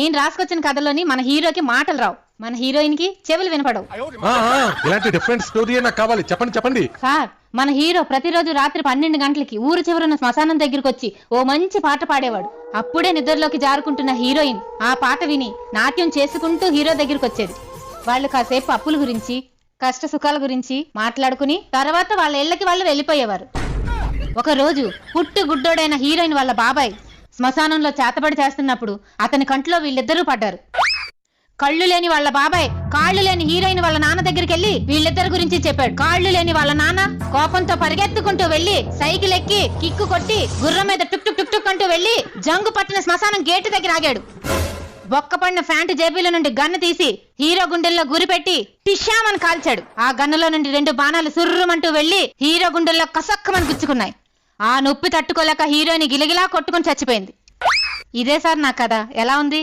నేను రాసుకొచ్చిన కథలోని మన హీరోకి మాటలు రావు, మన హీరోయిన్ కి చెవులు వినపడవు. ఇలాంటి డిఫరెంట్ స్టోరీ నాకు కావాలి, చెప్పండి చెప్పండి. సార్, మన హీరో ప్రతిరోజు రాత్రి 12 గంటలకి ఊరు చివరున్న శ్మశానం దగ్గరికి వచ్చి ఓ మంచి పాట పాడేవాడు. అప్పుడే నిద్రలోకి జారుకుంటున్న హీరోయిన్ ఆ పాట విని నాట్యం చేసుకుంటూ హీరో దగ్గరికి వచ్చేది. వాళ్ళు కాసేపు అప్పుల గురించి, కష్ట సుఖాల గురించి మాట్లాడుకుని తర్వాత వాళ్ళ ఇళ్లకి వాళ్ళు వెళ్ళిపోయేవారు. ఒక రోజు పుట్టు గుడ్డోడైన హీరోయిన్ వాళ్ళ బాబాయ్ శ్మశానంలో చేతబడి చేస్తున్నప్పుడు అతని కంట్లో వీళ్ళిద్దరూ పడ్డారు. కళ్ళు లేని వాళ్ళ బాబాయ్ కాళ్ళు లేని హీరోయిన్ వాళ్ళ నాన్న దగ్గరికి వెళ్లి వీళ్ళిద్దరి గురించి చెప్పాడు. కాళ్ళు లేని వాళ్ళ నాన్న కోపంతో పరిగెత్తుకుంటూ వెళ్లి సైకిల్ ఎక్కి కిక్కు కొట్టి గుర్రం మీద టుక్ టుక్ టుక్ టుక్ అంటూ వెళ్లి జంగు పట్టిన శ్మశానం గేటు దగ్గర ఆగాడు. బొక్కపడిన ఫ్యాంటు జేబీలో నుండి గన్ను తీసి హీరో గుండెల్లో గురిపెట్టి టిష్యామని కాల్చాడు. ఆ గన్నులో నుండి 2 బాణాలు సుర్రుమంటూ వెళ్లి హీరో గుండెల్లో కసక్కమని గుచ్చుకున్నాయి. ఆ నొప్పి తట్టుకోలేక హీరోయిన్ గిలగిలా కొట్టుకుని చచ్చిపోయింది. ఇదే సార్ నా కథ. ఎలా ఉంది?